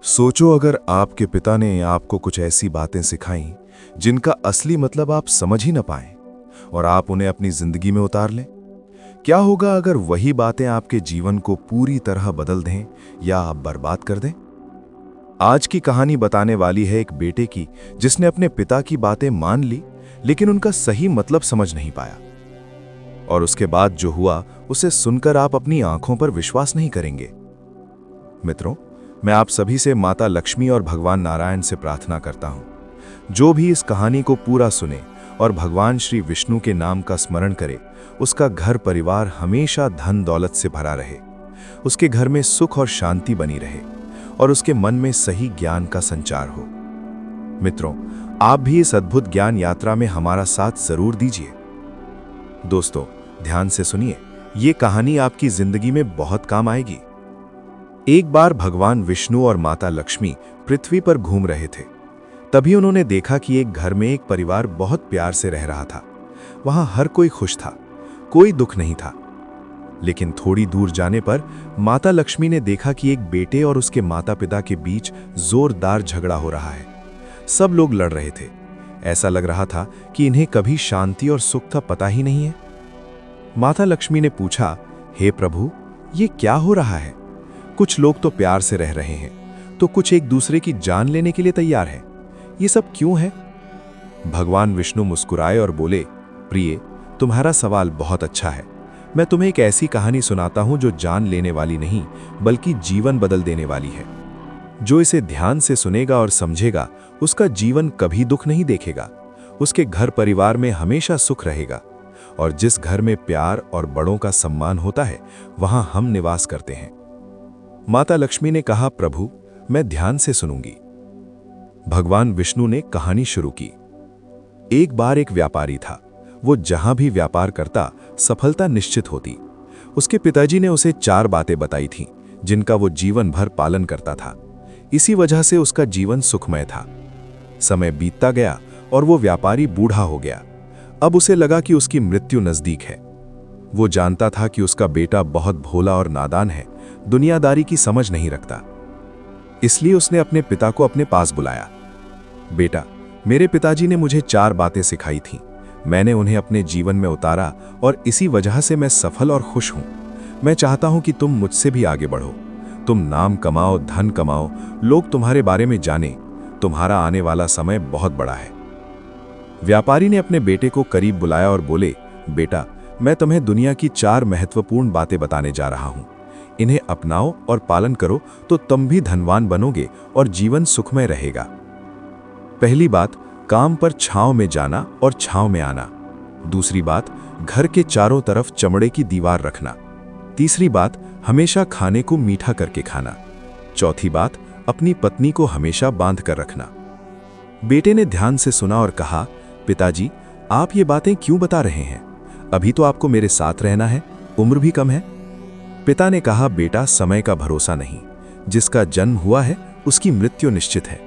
सोचो अगर आपके पिता ने आपको कुछ ऐसी बातें सिखाई जिनका असली मतलब आप समझ ही न पाएं और आप उन्हें अपनी जिंदगी में उतार लें। क्या होगा अगर वही बातें आपके जीवन को पूरी तरह बदल दें या आप बर्बाद कर दें? आज की कहानी बताने वाली है एक बेटे की जिसने अपने पिता की बातें मान ली लेकिन उनका सही मतलब समझ नहीं पाया। और उसके बाद जो हुआ उसे सुनकर आप अपनी आंखों पर विश्वास नहीं करेंगे। मित्रों, मैं आप सभी से माता लक्ष्मी और भगवान नारायण से प्रार्थना करता हूं, जो भी इस कहानी को पूरा सुने और भगवान श्री विष्णु के नाम का स्मरण करे, उसका घर परिवार हमेशा धन दौलत से भरा रहे, उसके घर में सुख और शांति बनी रहे और उसके मन में सही ज्ञान का संचार हो। मित्रों, आप भी इस अद्भुत ज्ञान यात्रा में हमारा साथ जरूर दीजिए। दोस्तों, ध्यान से सुनिए, ये कहानी आपकी जिंदगी में बहुत काम आएगी। एक बार भगवान विष्णु और माता लक्ष्मी पृथ्वी पर घूम रहे थे। तभी उन्होंने देखा कि एक घर में एक परिवार बहुत प्यार से रह रहा था। वहां हर कोई खुश था, कोई दुख नहीं था। लेकिन थोड़ी दूर जाने पर माता लक्ष्मी ने देखा कि एक बेटे और उसके माता पिता के बीच जोरदार झगड़ा हो रहा है। सब लोग लड़ रहे थे। ऐसा लग रहा था कि इन्हें कभी शांति और सुख का पता ही नहीं है। माता लक्ष्मी ने पूछा, हे प्रभु, ये क्या हो रहा है? कुछ लोग तो प्यार से रह रहे हैं, तो कुछ एक दूसरे की जान लेने के लिए तैयार हैं। ये सब क्यों है? भगवान विष्णु मुस्कुराए और बोले, प्रिय, तुम्हारा सवाल बहुत अच्छा है। मैं तुम्हें एक ऐसी कहानी सुनाता हूं जो जान लेने वाली नहीं बल्कि जीवन बदल देने वाली है। जो इसे ध्यान से सुनेगा और समझेगा, उसका जीवन कभी दुख नहीं देखेगा। उसके घर परिवार में हमेशा सुख रहेगा। और जिस घर में प्यार और बड़ों का सम्मान होता है, वहां हम निवास करते हैं। माता लक्ष्मी ने कहा, प्रभु, मैं ध्यान से सुनूंगी। भगवान विष्णु ने कहानी शुरू की। एक बार एक व्यापारी था। वो जहां भी व्यापार करता, सफलता निश्चित होती। उसके पिताजी ने उसे 4 बातें बताई थीं, जिनका वो जीवन भर पालन करता था। इसी वजह से उसका जीवन सुखमय था। समय बीतता गया और वो व्यापारी बूढ़ा हो गया। अब उसे लगा कि उसकी मृत्यु नजदीक है। वो जानता था कि उसका बेटा बहुत भोला और नादान है, दुनियादारी की समझ नहीं रखता। इसलिए उसने अपने पिता को अपने पास बुलाया। बेटा, मेरे पिताजी ने मुझे 4 बातें सिखाई थीं। मैंने उन्हें अपने जीवन में उतारा और इसी वजह से मैं सफल और खुश हूं। मैं चाहता हूं कि तुम मुझसे भी आगे बढ़ो। तुम नाम कमाओ, धन कमाओ, लोग तुम्हारे बारे में जाने। तुम्हारा आने वाला समय बहुत बड़ा है। व्यापारी ने अपने बेटे को करीब बुलाया और बोले, बेटा, मैं तुम्हें दुनिया की 4 महत्वपूर्ण बातें बताने जा रहा हूं। इन्हें अपनाओ और पालन करो तो तुम भी धनवान बनोगे और जीवन सुखमय रहेगा। पहली बात, काम पर छांव में जाना और छांव में आना। दूसरी बात, घर के चारों तरफ चमड़े की दीवार रखना। तीसरी बात, हमेशा खाने को मीठा करके खाना। चौथी बात, अपनी पत्नी को हमेशा बांध कर रखना। बेटे ने ध्यान से सुना और कहा, पिताजी, आप ये बातें क्यों बता रहे हैं? अभी तो आपको मेरे साथ रहना है, उम्र भी कम है। पिता ने कहा, बेटा, समय का भरोसा नहीं। जिसका जन्म हुआ है उसकी मृत्यु निश्चित है।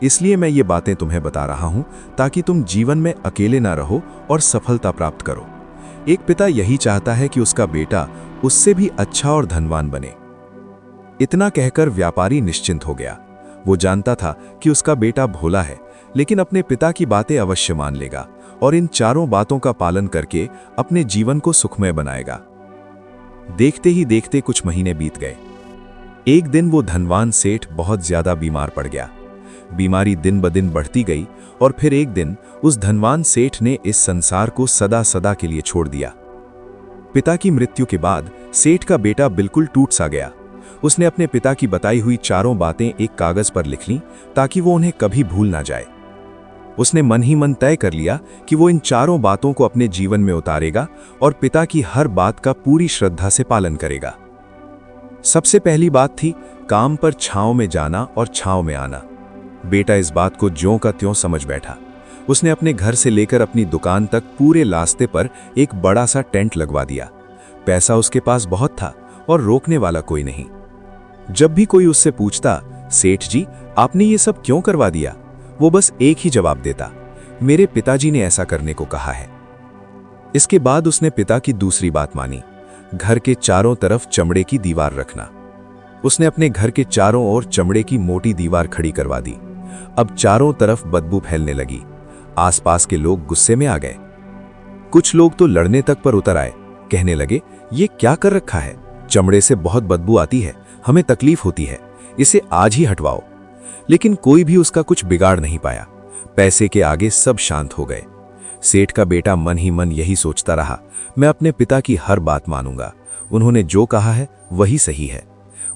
इसलिए मैं ये बातें तुम्हें बता रहा हूं ताकि तुम जीवन में अकेले ना रहो और सफलता प्राप्त करो। एक पिता यही चाहता है कि उसका बेटा उससे भी अच्छा और धनवान बने। इतना कहकर व्यापारी निश्चिंत हो गया। वो जानता था कि उसका बेटा भोला है, लेकिन अपने पिता की बातें अवश्य मान लेगा और इन 4 बातों का पालन करके अपने जीवन को सुखमय बनाएगा। देखते ही देखते कुछ महीने बीत गए। एक दिन वो धनवान सेठ बहुत ज्यादा बीमार पड़ गया। बीमारी दिन ब दिन बढ़ती गई और फिर एक दिन उस धनवान सेठ ने इस संसार को सदा सदा के लिए छोड़ दिया। पिता की मृत्यु के बाद सेठ का बेटा बिल्कुल टूट सा गया। उसने अपने पिता की बताई हुई 4 बातें एक कागज पर लिख लीं ताकि वो उन्हें कभी भूल ना जाए। उसने मन ही मन तय कर लिया कि वो इन 4 बातों को अपने जीवन में उतारेगा और पिता की हर बात का पूरी श्रद्धा से पालन करेगा। सबसे पहली बात थी काम पर छांव में जाना और छांव में आना। बेटा इस बात को ज्यों का त्यों समझ बैठा। उसने अपने घर से लेकर अपनी दुकान तक पूरे रास्ते पर एक बड़ा सा टेंट लगवा दिया। पैसा उसके पास बहुत था और रोकने वाला कोई नहीं। जब भी कोई उससे पूछता, सेठ जी, आपने ये सब क्यों करवा दिया, वो बस एक ही जवाब देता, मेरे पिताजी ने ऐसा करने को कहा है। इसके बाद उसने पिता की दूसरी बात मानी, घर के चारों तरफ चमड़े की दीवार रखना। उसने अपने घर के चारों ओर चमड़े की मोटी दीवार खड़ी करवा दी। अब चारों तरफ बदबू फैलने लगी। आसपास के लोग गुस्से में आ गए। कुछ लोग तो लड़ने तक पर उतर आए। कहने लगे, ये क्या कर रखा है? चमड़े से बहुत बदबू आती है, हमें तकलीफ होती है, इसे आज ही हटवाओ। लेकिन कोई भी उसका कुछ बिगाड़ नहीं पाया। पैसे के आगे सब शांत हो गए। सेठ का बेटा मन ही मन यही सोचता रहा, मैं अपने पिता की हर बात मानूंगा, उन्होंने जो कहा है वही सही है।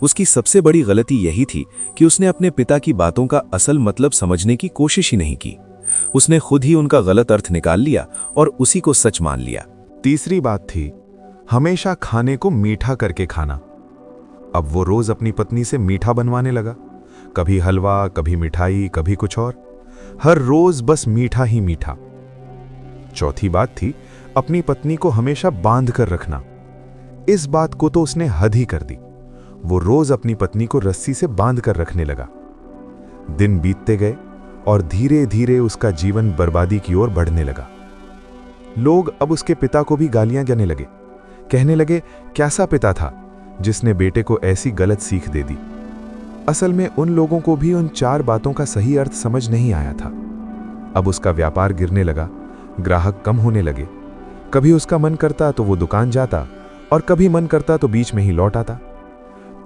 उसकी सबसे बड़ी गलती यही थी कि उसने अपने पिता की बातों का असल मतलब समझने की कोशिश ही नहीं की। उसने खुद ही उनका गलत अर्थ निकाल लिया और उसी को सच मान लिया। तीसरी बात थी, हमेशा खाने को मीठा करके खाना। अब वो रोज अपनी पत्नी से मीठा बनवाने लगा। कभी हलवा, कभी मिठाई, कभी कुछ और। हर रोज बस मीठा ही मीठा। चौथी बात थी, अपनी पत्नी को हमेशा बांध कर रखना। इस बात को तो उसने हद ही कर दी। वो रोज अपनी पत्नी को रस्सी से बांध कर रखने लगा। दिन बीतते गए और धीरे धीरे उसका जीवन बर्बादी की ओर बढ़ने लगा। लोग अब उसके पिता को भी गालियां देने लगे। कहने लगे, कैसा पिता था जिसने बेटे को ऐसी गलत सीख दे दी। असल में उन लोगों को भी उन 4 बातों का सही अर्थ समझ नहीं आया था। अब उसका व्यापार गिरने लगा, ग्राहक कम होने लगे। कभी उसका मन करता तो वो दुकान जाता और कभी मन करता तो बीच में ही लौट आता।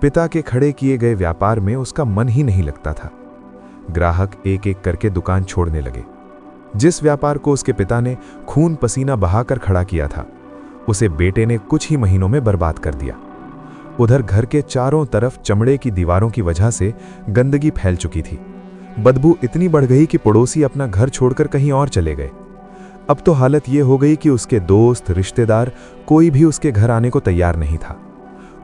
पिता के खड़े किए गए व्यापार में उसका मन ही नहीं लगता था। ग्राहक एक एक करके दुकान छोड़ने लगे। जिस व्यापार को उसके पिता ने खून पसीना बहाकर खड़ा किया था, उसे बेटे ने कुछ ही महीनों में बर्बाद कर दिया। उधर घर के चारों तरफ चमड़े की दीवारों की वजह से गंदगी फैल चुकी थी। बदबू इतनी बढ़ गई कि पड़ोसी अपना घर छोड़कर कहीं और चले गए। अब तो हालत ये हो गई कि उसके दोस्त, रिश्तेदार कोई भी उसके घर आने को तैयार नहीं था।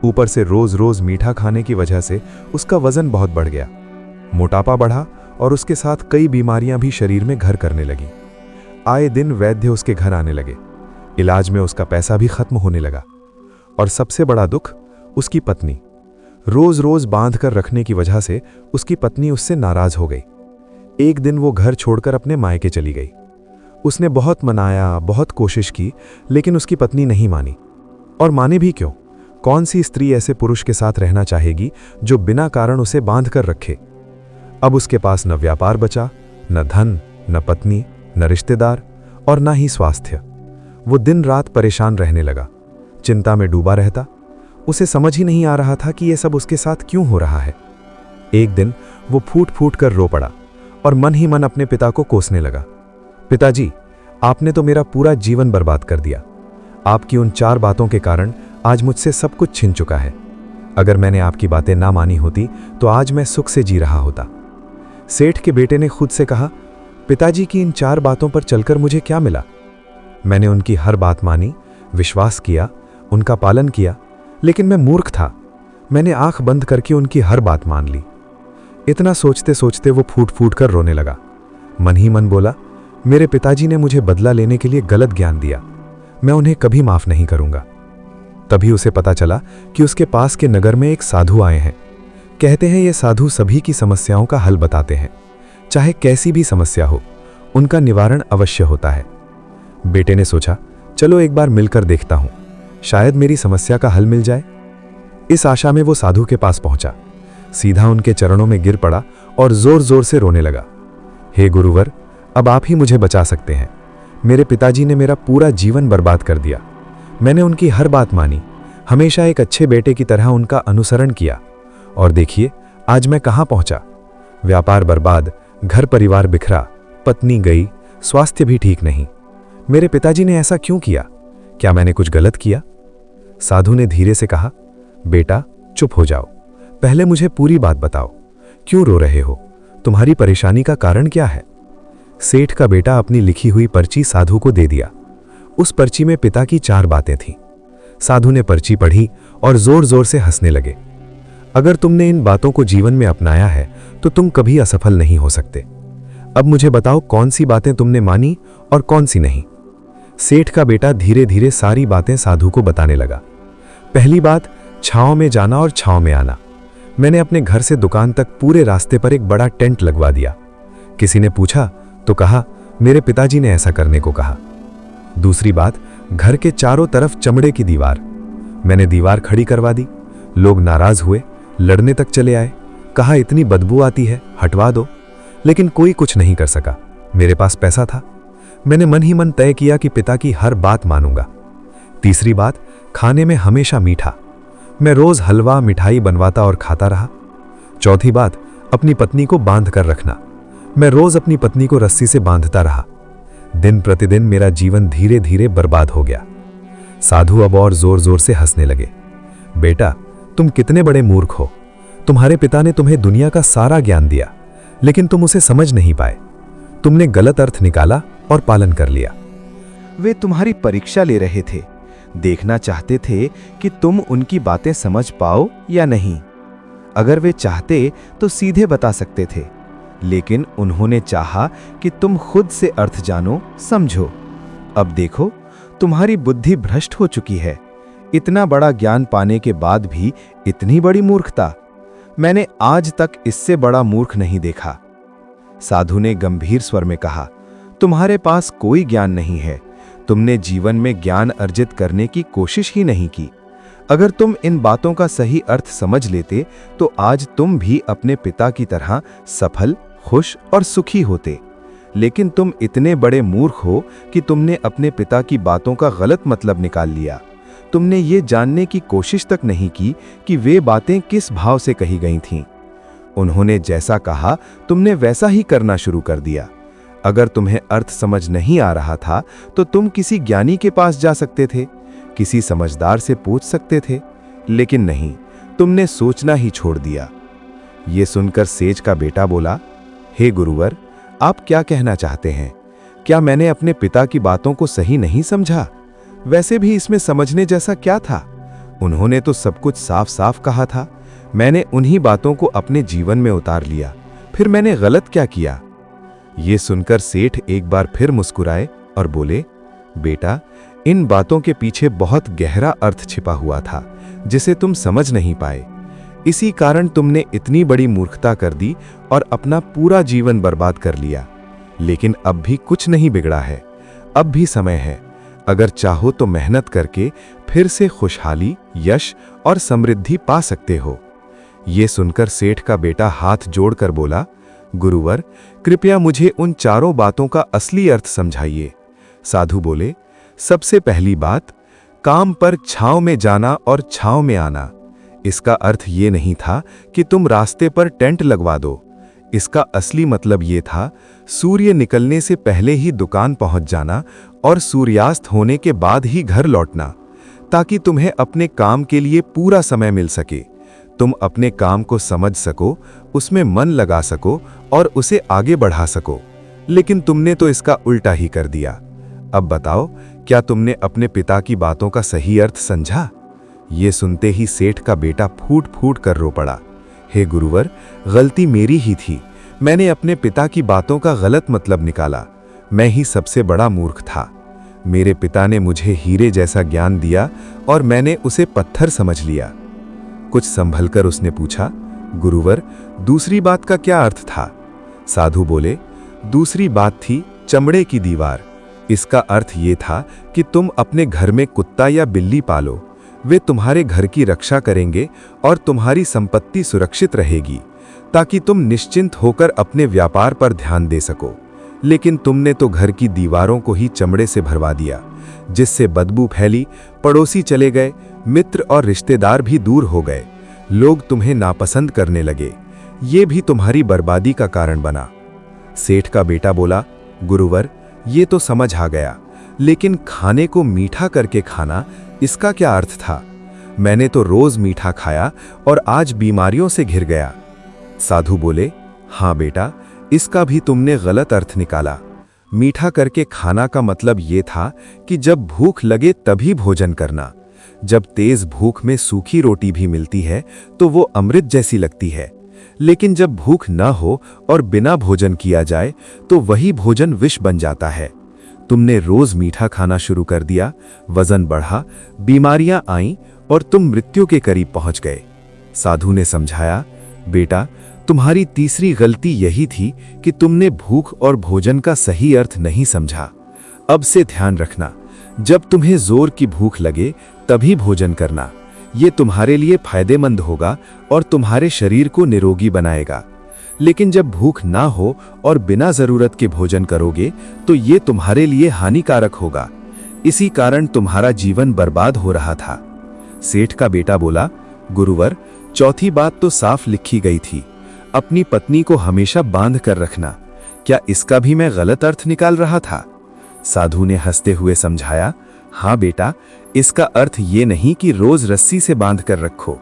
ऊपर से रोज रोज मीठा खाने की वजह से उसका वजन बहुत बढ़ गया। मोटापा बढ़ा और उसके साथ कई बीमारियां भी शरीर में घर करने लगी। आए दिन वैद्य उसके घर आने लगे। इलाज में उसका पैसा भी खत्म होने लगा। और सबसे बड़ा दुख, उसकी पत्नी। रोज रोज बांध कर रखने की वजह से उसकी पत्नी उससे नाराज हो गई। एक दिन वो घर छोड़कर अपने मायके चली गई। उसने बहुत मनाया, बहुत कोशिश की, लेकिन उसकी पत्नी नहीं मानी। और माने भी क्यों? कौन सी स्त्री ऐसे पुरुष के साथ रहना चाहेगी जो बिना कारण उसे बांध कर रखे? अब उसके पास न व्यापार बचा, न धन, न पत्नी, न रिश्तेदार और न ही स्वास्थ्य। वो दिन रात परेशान रहने लगा, चिंता में डूबा रहता। उसे समझ ही नहीं आ रहा था कि यह सब उसके साथ क्यों हो रहा है। एक दिन वो फूट फूट कर रो पड़ा और मन ही मन अपने पिता को कोसने लगा। पिताजी, आपने तो मेरा पूरा जीवन बर्बाद कर दिया। आपकी उन 4 बातों के कारण आज मुझसे सब कुछ छिन चुका है। अगर मैंने आपकी बातें ना मानी होती तो आज मैं सुख से जी रहा होता। सेठ के बेटे ने खुद से कहा, पिताजी की इन 4 बातों पर चलकर मुझे क्या मिला? मैंने उनकी हर बात मानी, विश्वास किया, उनका पालन किया, लेकिन मैं मूर्ख था। मैंने आंख बंद करके उनकी हर बात मान ली। इतना सोचते सोचते वो फूट फूट कर रोने लगा। मन ही मन बोला, मेरे पिताजी ने मुझे बदला लेने के लिए गलत ज्ञान दिया, मैं उन्हें कभी माफ नहीं करूंगा। तभी उसे पता चला कि उसके पास के नगर में एक साधु आए हैं। कहते हैं ये साधु सभी की समस्याओं का हल बताते हैं, चाहे कैसी भी समस्या हो, उनका निवारण अवश्य होता है। बेटे ने सोचा, चलो एक बार मिलकर देखता हूं, शायद मेरी समस्या का हल मिल जाए। इस आशा में वो साधु के पास पहुंचा, सीधा उनके चरणों में गिर पड़ा और जोर जोर से रोने लगा। हे गुरुवर, अब आप ही मुझे बचा सकते हैं। मेरे पिताजी ने मेरा पूरा जीवन बर्बाद कर दिया। मैंने उनकी हर बात मानी, हमेशा एक अच्छे बेटे की तरह उनका अनुसरण किया, और देखिए आज मैं कहां पहुंचा। व्यापार बर्बाद, घर परिवार बिखरा, पत्नी गई, स्वास्थ्य भी ठीक नहीं। मेरे पिताजी ने ऐसा क्यों किया? क्या मैंने कुछ गलत किया? साधु ने धीरे से कहा, बेटा चुप हो जाओ, पहले मुझे पूरी बात बताओ। क्यों रो रहे हो? तुम्हारी परेशानी का कारण क्या है? सेठ का बेटा अपनी लिखी हुई पर्ची साधु को दे दिया। उस पर्ची में पिता की 4 बातें थीं। साधु ने पर्ची पढ़ी और जोर जोर से हंसने लगे। अगर तुमने इन बातों को जीवन में अपनाया है तो तुम कभी असफल नहीं हो सकते। अब मुझे बताओ, कौन सी बातें तुमने मानी और कौन सी नहीं? सेठ का बेटा धीरे धीरे सारी बातें साधु को बताने लगा। पहली बात, छांव में जाना और छांव में आना। मैंने अपने घर से दुकान तक पूरे रास्ते पर एक बड़ा टेंट लगवा दिया। किसी ने पूछा तो कहा, मेरे पिताजी ने ऐसा करने को कहा। दूसरी बात, घर के चारों तरफ चमड़े की दीवार। मैंने दीवार खड़ी करवा दी। लोग नाराज हुए, लड़ने तक चले आए, कहा इतनी बदबू आती है, हटवा दो, लेकिन कोई कुछ नहीं कर सका। मेरे पास पैसा था, मैंने मन ही मन तय किया कि पिता की हर बात मानूंगा। तीसरी बात, खाने में हमेशा मीठा। मैं रोज हलवा मिठाई बनवाता और खाता रहा। चौथी बात, अपनी पत्नी को बांध कर रखना। मैं रोज अपनी पत्नी को रस्सी से बांधता रहा। दिन प्रतिदिन मेरा जीवन धीरे धीरे बर्बाद हो गया। साधु अब और जोर जोर से हंसने लगे। बेटा, तुम कितने बड़े मूर्ख हो। तुम्हारे पिता ने तुम्हें दुनिया का सारा ज्ञान दिया, लेकिन तुम उसे समझ नहीं पाए। तुमने गलत अर्थ निकाला और पालन कर लिया। वे तुम्हारी परीक्षा ले रहे थे, देखना चाहते थे कि तुम उनकी बातें समझ पाओ या नहीं। अगर वे चाहते तो सीधे बता सकते थे, लेकिन उन्होंने चाहा कि तुम खुद से अर्थ जानो, समझो। अब देखो, तुम्हारी बुद्धि भ्रष्ट हो चुकी है। इतना बड़ा ज्ञान पाने के बाद भी इतनी बड़ी मूर्खता। मैंने आज तक इससे बड़ा मूर्ख नहीं देखा। साधु ने गंभीर स्वर में कहा, तुम्हारे पास कोई ज्ञान नहीं है। तुमने जीवन में ज्ञान अर्जित करने की कोशिश ही नहीं की। अगर तुम इन बातों का सही अर्थ समझ लेते तो आज तुम भी अपने पिता की तरह सफल, खुश और सुखी होते। लेकिन तुम इतने बड़े मूर्ख हो कि तुमने अपने पिता की बातों का गलत मतलब निकाल लिया। तुमने ये जानने की कोशिश तक नहीं की कि वे बातें किस भाव से कही गई थीं। उन्होंने जैसा कहा तुमने वैसा ही करना शुरू कर दिया। अगर तुम्हें अर्थ समझ नहीं आ रहा था तो तुम किसी ज्ञानी के पास जा सकते थे, किसी समझदार से पूछ सकते थे, लेकिन नहीं, तुमने सोचना ही छोड़ दिया। ये सुनकर सेज का बेटा बोला, हे गुरुवर, आप क्या कहना चाहते हैं? क्या मैंने अपने पिता की बातों को सही नहीं समझा? वैसे भी इसमें समझने जैसा क्या था? उन्होंने तो सब कुछ साफ साफ कहा था। मैंने उन्हीं बातों को अपने जीवन में उतार लिया। फिर मैंने गलत क्या किया? ये सुनकर सेठ एक बार फिर मुस्कुराए और बोले, बेटा, इन बातों के पीछे बहुत गहरा अर्थ छिपा हुआ था जिसे तुम समझ नहीं पाए। इसी कारण तुमने इतनी बड़ी मूर्खता कर दी और अपना पूरा जीवन बर्बाद कर लिया। लेकिन अब भी कुछ नहीं बिगड़ा है, अब भी समय है। अगर चाहो तो मेहनत करके फिर से खुशहाली, यश और समृद्धि पा सकते हो। ये सुनकर सेठ का बेटा हाथ जोड़कर बोला, गुरुवर, कृपया मुझे उन चारों बातों का असली अर्थ समझाइए। साधु बोले, सबसे पहली बात, काम पर छांव में जाना और छांव में आना। इसका अर्थ ये नहीं था कि तुम रास्ते पर टेंट लगवा दो। इसका असली मतलब ये था, सूर्य निकलने से पहले ही दुकान पहुंच जाना और सूर्यास्त होने के बाद ही घर लौटना, ताकि तुम्हें अपने काम के लिए पूरा समय मिल सके। तुम अपने काम को समझ सको, उसमें मन लगा सको और उसे आगे बढ़ा सको। लेकिन तुमने तो इसका उल्टा ही कर दिया। अब बताओ, क्या तुमने अपने पिता की बातों का सही अर्थ समझा? ये सुनते ही सेठ का बेटा फूट फूट कर रो पड़ा। हे गुरुवर, गलती मेरी ही थी। मैंने अपने पिता की बातों का गलत मतलब निकाला। मैं ही सबसे बड़ा मूर्ख था। मेरे पिता ने मुझे हीरे जैसा ज्ञान दिया और मैंने उसे पत्थर समझ लिया। कुछ संभलकर उसने पूछा, गुरुवर, दूसरी बात का क्या अर्थ था? साधु बोले, दूसरी बात थी चमड़े की दीवार। इसका अर्थ ये था कि तुम अपने घर में कुत्ता या बिल्ली पालो। वे तुम्हारे घर की रक्षा करेंगे और तुम्हारी संपत्ति सुरक्षित रहेगी, ताकि तुम निश्चिंत होकर अपने व्यापार पर ध्यान दे सको। लेकिन तुमने तो घर की दीवारों को ही चमड़े से भरवा दिया, जिससे बदबू फैली, पड़ोसी चले गए, मित्र और रिश्तेदार भी दूर हो गए। लोग तुम्हें नापसंद करने लगे। ये भी तुम्हारी बर्बादी का कारण बना। सेठ का बेटा बोला, गुरुवर, ये तो समझ आ गया, लेकिन खाने को मीठा करके खाना, इसका क्या अर्थ था? मैंने तो रोज मीठा खाया और आज बीमारियों से घिर गया। साधु बोले, हाँ बेटा, इसका भी तुमने गलत अर्थ निकाला। मीठा करके खाना का मतलब ये था कि जब भूख लगे तभी भोजन करना। जब तेज भूख में सूखी रोटी भी मिलती है तो वो अमृत जैसी लगती है, लेकिन जब भूख न हो और बिना भोजन किया जाए तो वही भोजन विष बन जाता है। तुमने रोज मीठा खाना शुरू कर दिया, वजन बढ़ा, बीमारियां आईं और तुम मृत्यु के करीब पहुंच गए। साधु ने समझाया, बेटा, तुम्हारी तीसरी गलती यही थी कि तुमने भूख और भोजन का सही अर्थ नहीं समझा। अब से ध्यान रखना, जब तुम्हें जोर की भूख लगे तभी भोजन करना, ये तुम्हारे लिए फायदेमंद होगा और तुम्हारे शरीर को निरोगी बनाएगा। लेकिन जब भूख ना हो और बिना जरूरत के भोजन करोगे तो ये तुम्हारे लिए हानिकारक होगा। इसी कारण तुम्हारा जीवन बर्बाद हो रहा था। सेठ का बेटा बोला, गुरुवर, चौथी बात तो साफ लिखी गई थी, अपनी पत्नी को हमेशा बांध कर रखना। क्या इसका भी मैं गलत अर्थ निकाल रहा था? साधु ने हंसते हुए समझाया, हाँ बेटा, इसका अर्थ ये नहीं कि रोज रस्सी से बांध कर रखो।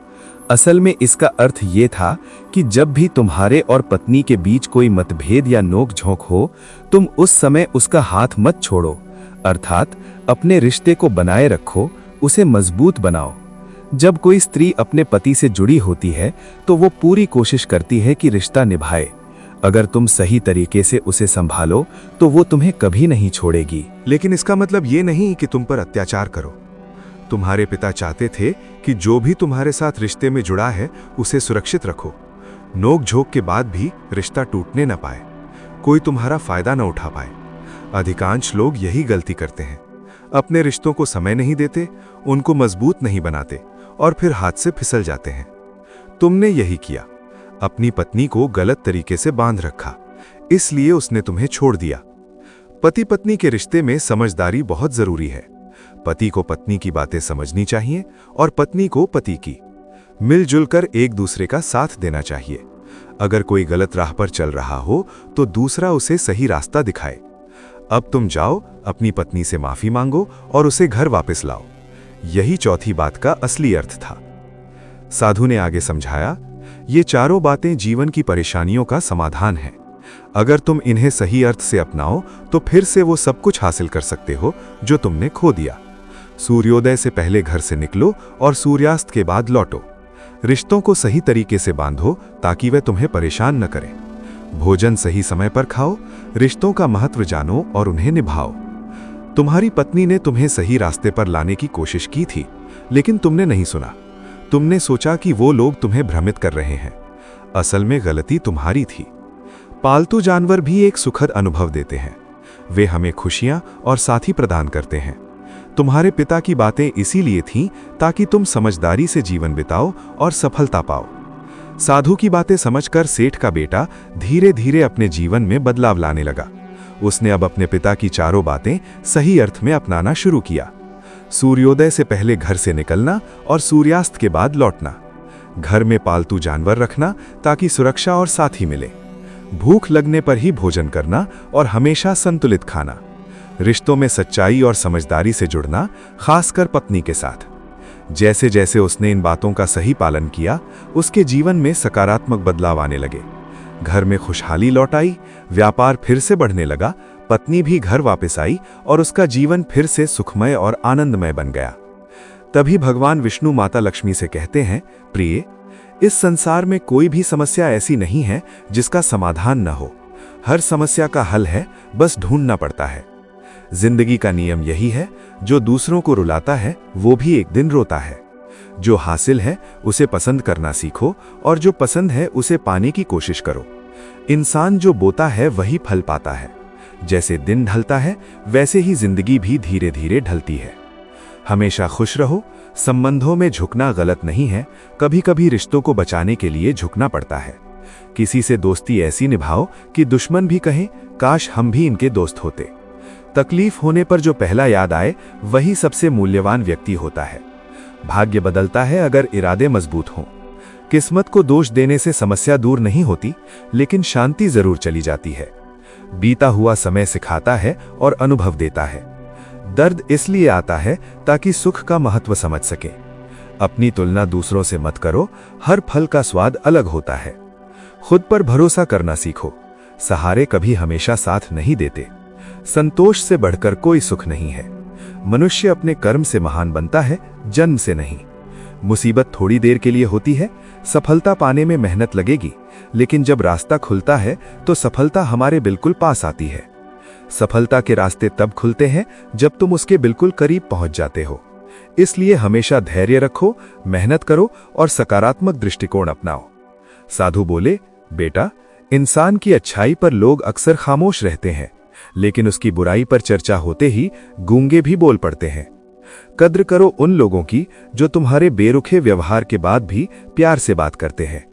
असल में इसका अर्थ ये था कि जब भी तुम्हारे और पत्नी के बीच कोई मतभेद या नोक-झोंक हो, तुम उस समय उसका हाथ मत छोड़ो, अर्थात अपने रिश्ते को बनाए रखो, उसे मजबूत बनाओ। जब कोई स्त्री अपने पति से जुड़ी होती है तो वो पूरी कोशिश करती है कि रिश्ता निभाए। अगर तुम सही तरीके से उसे संभालो तो वो तुम्हें कभी नहीं छोड़ेगी। लेकिन इसका मतलब ये नहीं कि तुम पर अत्याचार करो। तुम्हारे पिता चाहते थे कि जो भी तुम्हारे साथ रिश्ते में जुड़ा है उसे सुरक्षित रखो, नोक झोंक के बाद भी रिश्ता टूटने न पाए, कोई तुम्हारा फायदा न उठा पाए। अधिकांश लोग यही गलती करते हैं, अपने रिश्तों को समय नहीं देते, उनको मजबूत नहीं बनाते और फिर हाथ से फिसल जाते हैं। तुमने यही किया, अपनी पत्नी को गलत तरीके से बांध रखा, इसलिए उसने तुम्हें छोड़ दिया। पति पत्नी के रिश्ते में समझदारी बहुत जरूरी है। पति को पत्नी की बातें समझनी चाहिए और पत्नी को पति की। मिलजुल कर एक दूसरे का साथ देना चाहिए। अगर कोई गलत राह पर चल रहा हो तो दूसरा उसे सही रास्ता दिखाए। अब तुम जाओ, अपनी पत्नी से माफी मांगो और उसे घर वापस लाओ। यही चौथी बात का असली अर्थ था। साधु ने आगे समझाया, ये चारों बातें जीवन की परेशानियों का समाधान है। अगर तुम इन्हें सही अर्थ से अपनाओ तो फिर से वो सब कुछ हासिल कर सकते हो जो तुमने खो दिया। सूर्योदय से पहले घर से निकलो और सूर्यास्त के बाद लौटो। रिश्तों को सही तरीके से बांधो ताकि वे तुम्हें परेशान न करें। भोजन सही समय पर खाओ, रिश्तों का महत्व जानो और उन्हें निभाओ। तुम्हारी पत्नी ने तुम्हें सही रास्ते पर लाने की कोशिश की थी, लेकिन तुमने नहीं सुना। तुमने सोचा कि वो लोग तुम्हें भ्रमित कर रहे हैं। असल में गलती तुम्हारी थी। पालतू जानवर भी एक सुखद अनुभव देते हैं। वे हमें खुशियां और साथी प्रदान करते हैं। तुम्हारे पिता की बातें इसीलिए थीं ताकि तुम समझदारी से जीवन बिताओ और सफलता पाओ। साधु की बातें समझकर सेठ का बेटा धीरे धीरे अपने जीवन में बदलाव लाने लगा। उसने अब अपने पिता की चारों बातें सही अर्थ में अपनाना शुरू किया। सूर्योदय से पहले घर से निकलना और सूर्यास्त के बाद लौटना। घर में पालतू जानवर रखना ताकि सुरक्षा और साथी मिले। भूख लगने पर ही भोजन करना और हमेशा संतुलित खाना। रिश्तों में सच्चाई और समझदारी से जुड़ना, खासकर पत्नी के साथ। जैसे जैसे उसने इन बातों का सही पालन किया, उसके जीवन में सकारात्मक बदलाव आने लगे। घर में खुशहाली लौट आई, व्यापार फिर से बढ़ने लगा, पत्नी भी घर वापस आई और उसका जीवन फिर से सुखमय और आनंदमय बन गया। तभी भगवान विष्णु माता लक्ष्मी से कहते हैं, प्रिय, इस संसार में कोई भी समस्या ऐसी नहीं है जिसका समाधान न हो। हर समस्या का हल है, बस ढूंढना पड़ता है। जिंदगी का नियम यही है, जो दूसरों को रुलाता है वो भी एक दिन रोता है। जो हासिल है उसे पसंद करना सीखो और जो पसंद है उसे पाने की कोशिश करो। इंसान जो बोता है वही फल पाता है। जैसे दिन ढलता है वैसे ही जिंदगी भी धीरे धीरे ढलती है। हमेशा खुश रहो। संबंधों में झुकना गलत नहीं है, कभी कभी रिश्तों को बचाने के लिए झुकना पड़ता है। किसी से दोस्ती ऐसी निभाओ कि दुश्मन भी कहें, काश हम भी इनके दोस्त होते। तकलीफ होने पर जो पहला याद आए वही सबसे मूल्यवान व्यक्ति होता है। भाग्य बदलता है अगर इरादे मजबूत हों। किस्मत को दोष देने से समस्या दूर नहीं होती, लेकिन शांति जरूर चली जाती है। बीता हुआ समय सिखाता है और अनुभव देता है। दर्द इसलिए आता है ताकि सुख का महत्व समझ सके। अपनी तुलना दूसरों से मत करो, हर फल का स्वाद अलग होता है। खुद पर भरोसा करना सीखो। सहारे कभी हमेशा साथ नहीं देते। संतोष से बढ़कर कोई सुख नहीं है। मनुष्य अपने कर्म से महान बनता है, जन्म से नहीं। मुसीबत थोड़ी देर के लिए होती है, सफलता पाने में मेहनत लगेगी, लेकिन जब रास्ता खुलता है तो सफलता हमारे बिल्कुल पास आती है। सफलता के रास्ते तब खुलते हैं जब तुम उसके बिल्कुल करीब पहुंच जाते हो। इसलिए हमेशा धैर्य रखो, मेहनत करो और सकारात्मक दृष्टिकोण अपनाओ। साधु बोले, बेटा, इंसान की अच्छाई पर लोग अक्सर खामोश रहते हैं, लेकिन उसकी बुराई पर चर्चा होते ही गूंगे भी बोल पड़ते हैं। कद्र करो उन लोगों की जो तुम्हारे बेरुखे व्यवहार के बाद भी प्यार से बात करते हैं।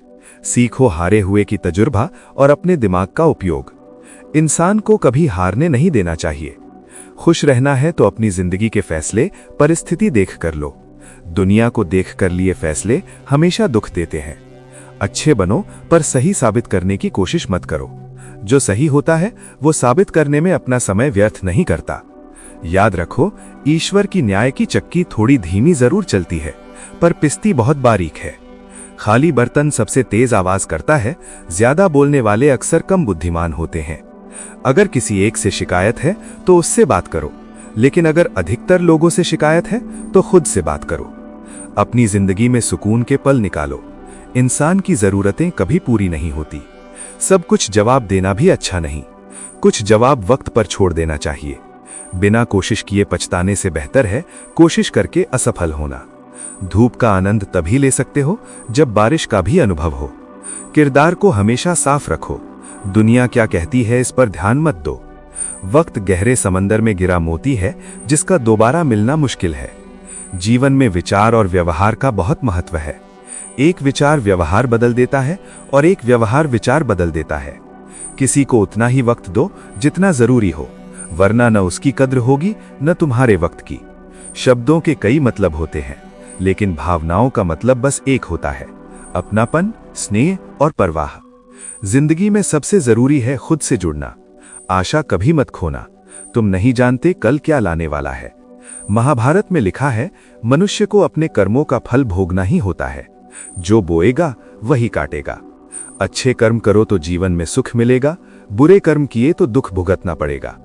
सीखो हारे हुए की तजुर्बा और अपने दिमाग का उपयोग। इंसान को कभी हारने नहीं देना चाहिए। खुश रहना है तो अपनी जिंदगी के फैसले परिस्थिति देख कर लो। दुनिया को देख कर लिए फैसले हमेशा दुख देते हैं। अच्छे बनो पर सही साबित करने की कोशिश मत करो। जो सही होता है वो साबित करने में अपना समय व्यर्थ नहीं करता। याद रखो, ईश्वर की न्याय की चक्की थोड़ी धीमी जरूर चलती है, पर पिसती बहुत बारीक है। खाली बर्तन सबसे तेज आवाज करता है, ज्यादा बोलने वाले अक्सर कम बुद्धिमान होते हैं। अगर किसी एक से शिकायत है तो उससे बात करो, लेकिन अगर अधिकतर लोगों से शिकायत है तो खुद से बात करो। अपनी जिंदगी में सुकून के पल निकालो। इंसान की जरूरतें कभी पूरी नहीं होती। सब कुछ जवाब देना भी अच्छा नहीं। कुछ जवाब वक्त पर छोड़ देना चाहिए। बिना कोशिश किए पछताने से बेहतर है कोशिश करके असफल होना। धूप का आनंद तभी ले सकते हो जब बारिश का भी अनुभव हो। किरदार को हमेशा साफ रखो। दुनिया क्या कहती है इस पर ध्यान मत दो। वक्त गहरे समंदर में गिरा मोती है जिसका दोबारा मिलना मुश्किल है। जीवन में विचार और व्यवहार का बहुत महत्व है। एक विचार व्यवहार बदल देता है और एक व्यवहार विचार बदल देता है। किसी को उतना ही वक्त दो जितना जरूरी हो, वरना न उसकी कद्र होगी न तुम्हारे वक्त की। शब्दों के कई मतलब होते हैं, लेकिन भावनाओं का मतलब बस एक होता है, अपनापन, स्नेह और परवाह। जिंदगी में सबसे जरूरी है खुद से जुड़ना। आशा कभी मत खोना। तुम नहीं जानते कल क्या लाने वाला है। महाभारत में लिखा है, मनुष्य को अपने कर्मों का फल भोगना ही होता है। जो बोएगा वही काटेगा। अच्छे कर्म करो तो जीवन में सुख मिलेगा, बुरे कर्म किए तो दुख भुगतना पड़ेगा।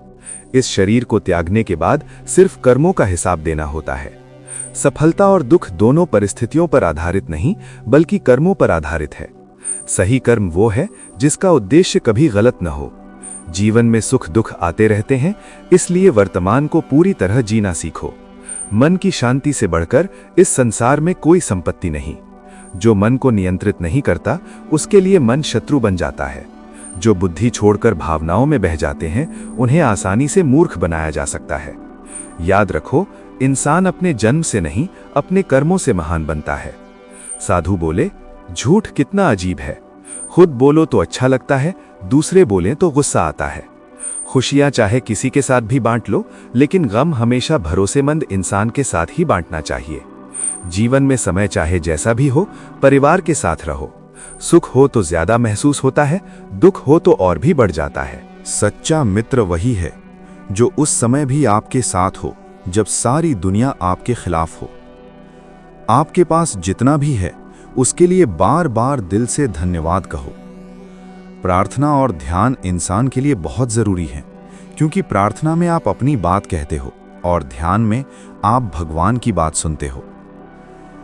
इस शरीर को त्यागने के बाद सिर्फ कर्मों का हिसाब देना होता है। सफलता और दुख दोनों परिस्थितियों पर आधारित नहीं, बल्कि कर्मों पर आधारित है। सही कर्म वो है जिसका उद्देश्य कभी गलत न हो। जीवन में सुख दुख आते रहते हैं, इसलिए वर्तमान को पूरी तरह जीना सीखो। मन की शांति से बढ़कर इस संसार में कोई संपत्ति नहीं। जो मन को नियंत्रित नहीं करता उसके लिए मन शत्रु बन जाता है। जो बुद्धि छोड़कर भावनाओं में बह जाते हैं उन्हें आसानी से मूर्ख बनाया जा सकता है। याद रखो, इंसान अपने जन्म से नहीं अपने कर्मों से महान बनता है। साधु बोले, झूठ कितना अजीब है। खुद बोलो तो अच्छा लगता है, दूसरे बोलें तो गुस्सा आता है। खुशियां चाहे किसी के साथ भी बांट लो, लेकिन गम हमेशा भरोसेमंद इंसान के साथ ही बांटना चाहिए। जीवन में समय चाहे जैसा भी हो, परिवार के साथ रहो। सुख हो तो ज्यादा महसूस होता है, दुख हो तो और भी बढ़ जाता है। सच्चा मित्र वही है जो उस समय भी आपके साथ हो जब सारी दुनिया आपके खिलाफ हो। आपके पास जितना भी है उसके लिए बार बार दिल से धन्यवाद कहो। प्रार्थना और ध्यान इंसान के लिए बहुत जरूरी है, क्योंकि प्रार्थना में आप अपनी बात कहते हो और ध्यान में आप भगवान की बात सुनते हो।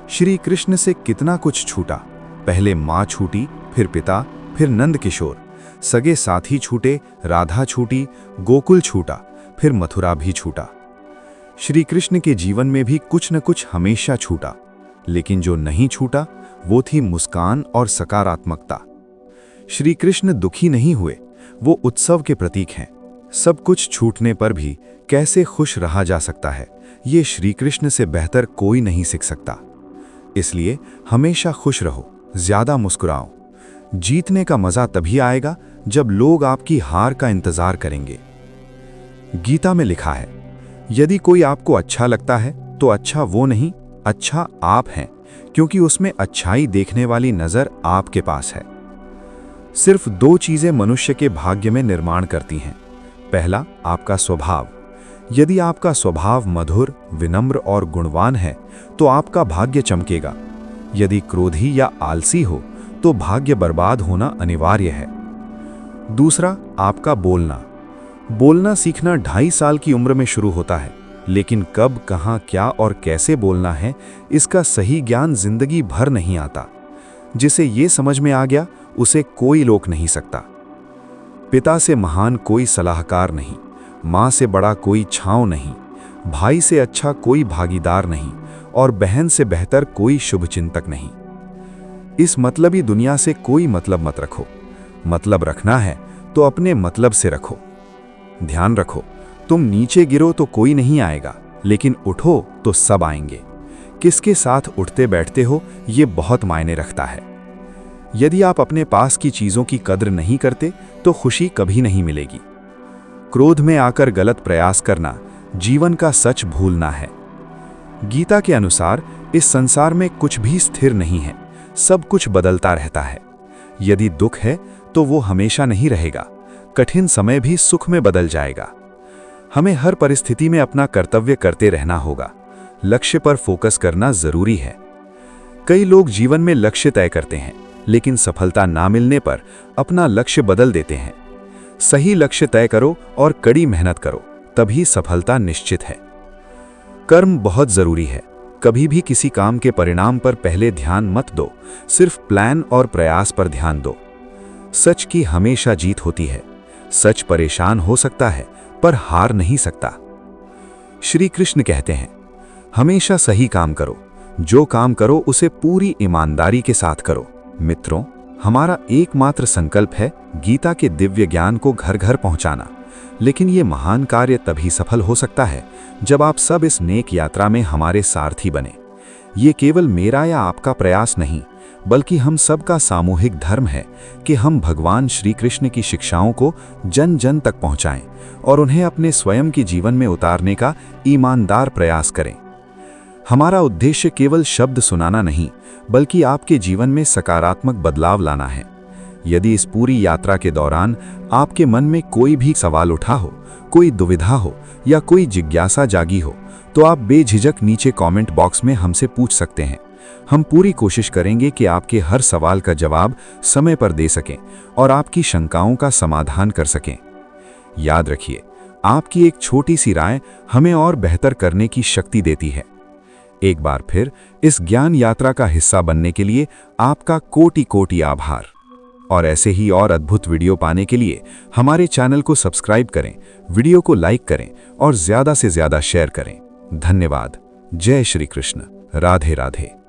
श्री कृष्ण से कितना कुछ छूटा। पहले मां छूटी, फिर पिता, फिर नंद किशोर, सगे साथी छूटे, राधा छूटी, गोकुल छूटा, फिर मथुरा भी छूटा। श्री कृष्ण के जीवन में भी कुछ न कुछ हमेशा छूटा, लेकिन जो नहीं छूटा वो थी मुस्कान और सकारात्मकता। श्री कृष्ण दुखी नहीं हुए, वो उत्सव के प्रतीक हैं। सब कुछ छूटने पर भी कैसे खुश रहा जा सकता है, ये श्री कृष्ण से बेहतर कोई नहीं सीख सकता। इसलिए हमेशा खुश रहो, ज्यादा मुस्कुराओ। जीतने का मजा तभी आएगा जब लोग आपकी हार का इंतजार करेंगे। गीता में लिखा है, यदि कोई आपको अच्छा लगता है तो अच्छा वो नहीं, अच्छा आप हैं, क्योंकि उसमें अच्छाई देखने वाली नजर आपके पास है। सिर्फ दो चीजें मनुष्य के भाग्य में निर्माण करती हैं। पहला, आपका स्वभाव। यदि आपका स्वभाव मधुर, विनम्र और गुणवान है तो आपका भाग्य चमकेगा। यदि क्रोधी या आलसी हो तो भाग्य बर्बाद होना अनिवार्य है। दूसरा, आपका बोलना। बोलना सीखना 2.5 साल की उम्र में शुरू होता है, लेकिन कब, कहां, क्या और कैसे बोलना है इसका सही ज्ञान जिंदगी भर नहीं आता। जिसे ये समझ में आ गया उसे कोई रोक नहीं सकता। पिता से महान कोई सलाहकार नहीं, मां से बड़ा कोई छांव नहीं, भाई से अच्छा कोई भागीदार नहीं और बहन से बेहतर कोई शुभचिंतक नहीं। इस मतलबी दुनिया से कोई मतलब मत रखो। मतलब रखना है तो अपने मतलब से रखो। ध्यान रखो, तुम नीचे गिरो तो कोई नहीं आएगा, लेकिन उठो तो सब आएंगे। किसके साथ उठते बैठते हो ये बहुत मायने रखता है। यदि आप अपने पास की चीजों की कद्र नहीं करते तो खुशी कभी नहीं मिलेगी। क्रोध में आकर गलत प्रयास करना जीवन का सच भूलना है। गीता के अनुसार इस संसार में कुछ भी स्थिर नहीं है, सब कुछ बदलता रहता है। यदि दुख है तो वो हमेशा नहीं रहेगा, कठिन समय भी सुख में बदल जाएगा। हमें हर परिस्थिति में अपना कर्तव्य करते रहना होगा। लक्ष्य पर फोकस करना जरूरी है। कई लोग जीवन में लक्ष्य तय करते हैं, लेकिन सफलता ना मिलने पर अपना लक्ष्य बदल देते हैं। सही लक्ष्य तय करो और कड़ी मेहनत करो, तभी सफलता निश्चित है। कर्म बहुत जरूरी है। कभी भी किसी काम के परिणाम पर पहले ध्यान मत दो, सिर्फ प्लान और प्रयास पर ध्यान दो। सच की हमेशा जीत होती है। सच परेशान हो सकता है पर हार नहीं सकता। श्री कृष्ण कहते हैं, हमेशा सही काम करो, जो काम करो उसे पूरी ईमानदारी के साथ करो। मित्रों, हमारा एकमात्र संकल्प है गीता के दिव्य ज्ञान को घर घर पहुंचाना। लेकिन ये महान कार्य तभी सफल हो सकता है जब आप सब इस नेक यात्रा में हमारे सारथी बने। ये केवल मेरा या आपका प्रयास नहीं, बल्कि हम सबका सामूहिक धर्म है कि हम भगवान श्री कृष्ण की शिक्षाओं को जन जन तक पहुंचाएं और उन्हें अपने स्वयं के जीवन में उतारने का ईमानदार प्रयास करें। हमारा उद्देश्य केवल शब्द सुनाना नहीं, बल्कि आपके जीवन में सकारात्मक बदलाव लाना है। यदि इस पूरी यात्रा के दौरान आपके मन में कोई भी सवाल उठा हो, कोई दुविधा हो या कोई जिज्ञासा जागी हो, तो आप बेझिझक नीचे कमेंट बॉक्स में हमसे पूछ सकते हैं। हम पूरी कोशिश करेंगे कि आपके हर सवाल का जवाब समय पर दे सकें और आपकी शंकाओं का समाधान कर सकें। याद रखिए, आपकी एक छोटी सी राय हमें और बेहतर करने की शक्ति देती है। एक बार फिर इस ज्ञान यात्रा का हिस्सा बनने के लिए आपका कोटि कोटि आभार। और ऐसे ही और अद्भुत वीडियो पाने के लिए हमारे चैनल को सब्सक्राइब करें, वीडियो को लाइक करें और ज्यादा से ज्यादा शेयर करें। धन्यवाद। जय श्री कृष्ण। राधे राधे।